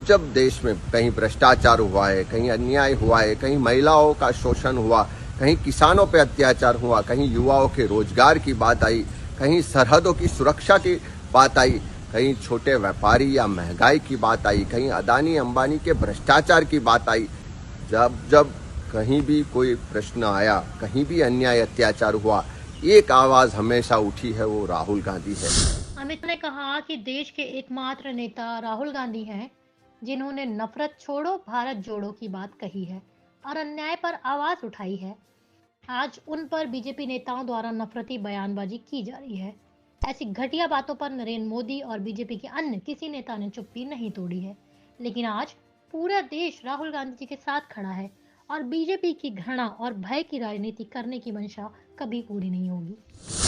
जब देश में कहीं भ्रष्टाचार हुआ है, कहीं अन्याय हुआ है, कहीं महिलाओं का शोषण हुआ, कहीं किसानों पे अत्याचार हुआ, कहीं युवाओं के रोजगार की बात आई, कहीं सरहदों की सुरक्षा की बात आई, कहीं छोटे व्यापारी या महंगाई की बात आई, कहीं अदानी अंबानी के भ्रष्टाचार की बात आई, जब जब कहीं भी कोई प्रश्न आया, कहीं भी अन्याय अत्याचार हुआ, एक आवाज हमेशा उठी है, वो राहुल गांधी है। अमित ने कहा कि देश के एकमात्र नेता राहुल गांधी हैं जिन्होंने नफरत छोड़ो भारत जोड़ो की बात कही है और अन्याय पर आवाज उठाई है। आज उन पर बीजेपी नेताओं द्वारा नफरती बयानबाजी की जा रही है। ऐसी घटिया बातों पर नरेंद्र मोदी और बीजेपी के अन्य किसी नेता ने चुप्पी नहीं तोड़ी है। लेकिन आज पूरा देश राहुल गांधी जी के साथ खड़ा है और बीजेपी की घृणा और भय की राजनीति करने की मंशा कभी पूरी नहीं होगी।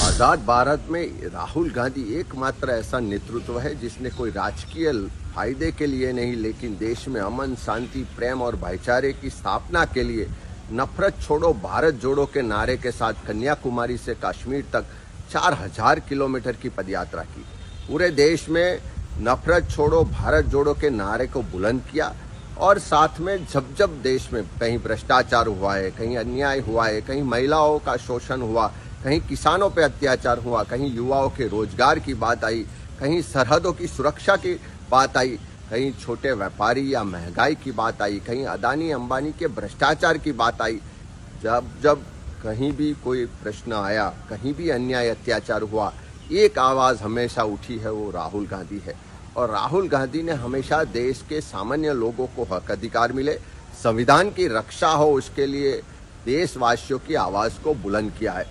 आजाद भारत में राहुल गांधी एकमात्र ऐसा नेतृत्व है जिसने कोई राजकीय फायदे के लिए नहीं, लेकिन देश में अमन, शांति, प्रेम और भाईचारे की स्थापना के लिए नफरत छोड़ो भारत जोड़ो के नारे के साथ कन्याकुमारी से कश्मीर तक 4000 किलोमीटर की पदयात्रा की। पूरे देश में नफरत छोड़ो भारत जोड़ो के नारे को बुलंद किया और साथ में जब जब देश में कहीं भ्रष्टाचार हुआ है, कहीं अन्याय हुआ है, कहीं महिलाओं का शोषण हुआ, कहीं किसानों पे अत्याचार हुआ, कहीं युवाओं के रोजगार की बात आई, कहीं सरहदों की सुरक्षा की बात आई, कहीं छोटे व्यापारी या महंगाई की बात आई, कहीं अदानी अंबानी के भ्रष्टाचार की बात आई, जब जब कहीं भी कोई प्रश्न आया, कहीं भी अन्याय अत्याचार हुआ, एक आवाज हमेशा उठी है, वो राहुल गांधी है। और राहुल गांधी ने हमेशा देश के सामान्य लोगों को हक अधिकार मिले, संविधान की रक्षा हो, उसके लिए देशवासियों की आवाज को बुलंद किया है।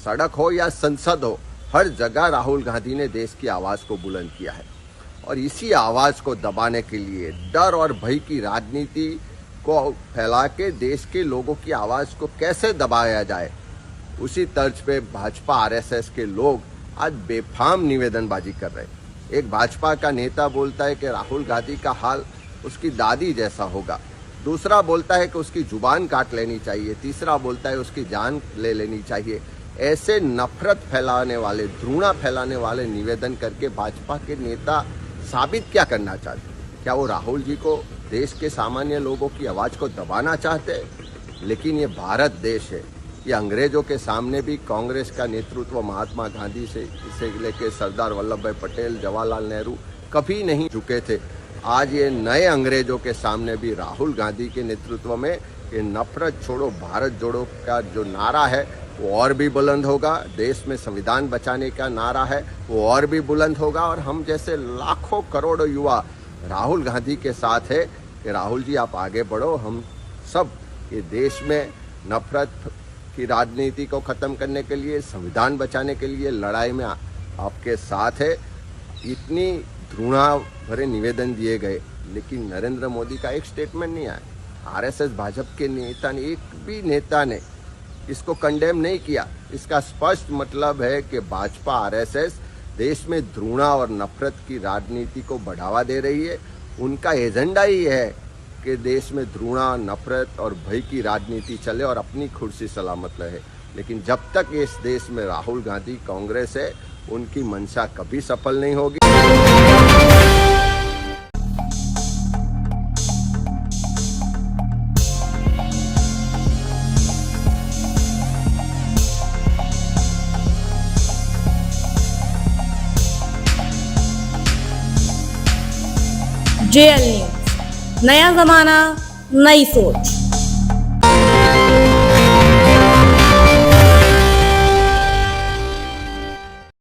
सड़क हो या संसद हो, हर जगह राहुल गांधी ने देश की आवाज को बुलंद किया है। और इसी आवाज को दबाने के लिए डर और भय की राजनीति को फैला के देश के लोगों की आवाज को कैसे दबाया जाए, उसी तर्ज पे भाजपा आरएसएस के लोग आज बेफाम निवेदनबाजी कर रहे हैं। एक भाजपा का नेता बोलता है कि राहुल गांधी का हाल उसकी दादी जैसा होगा, दूसरा बोलता है कि उसकी जुबान काट लेनी चाहिए, तीसरा बोलता है उसकी जान ले लेनी चाहिए। ऐसे नफरत फैलाने वाले, घृणा फैलाने वाले निवेदन करके भाजपा के नेता साबित क्या करना चाहते? क्या वो राहुल जी को, देश के सामान्य लोगों की आवाज को दबाना चाहते हैं? लेकिन ये भारत देश है, ये अंग्रेजों के सामने भी कांग्रेस का नेतृत्व महात्मा गांधी से लेकर सरदार वल्लभ भाई पटेल, जवाहरलाल नेहरू कभी नहीं झुके थे। आज ये नए अंग्रेजों के सामने भी राहुल गांधी के नेतृत्व में ये नफरत छोड़ो भारत जोड़ो का जो नारा है वो और भी बुलंद होगा। देश में संविधान बचाने का नारा है वो और भी बुलंद होगा। और हम जैसे लाखों करोड़ों युवा राहुल गांधी के साथ है कि राहुल जी आप आगे बढ़ो, हम सब ये देश में नफरत की राजनीति को खत्म करने के लिए, संविधान बचाने के लिए लड़ाई में आपके साथ है। इतनी घृणा भरे निवेदन दिए गए, लेकिन नरेंद्र मोदी का एक स्टेटमेंट नहीं आया। आरएसएस भाजपा के नेता ने, एक भी नेता ने इसको कंडेम नहीं किया। इसका स्पष्ट मतलब है कि भाजपा आरएसएस देश में घृणा और नफरत की राजनीति को बढ़ावा दे रही है। उनका एजेंडा ही है कि देश में घृणा, नफरत और भय की राजनीति चले और अपनी कुर्सी सलामत रहे। लेकिन जब तक इस देश में राहुल गांधी कांग्रेस है, उनकी मंशा कभी सफल नहीं होगी। JL न्यूज, नया जमाना, नई सोच।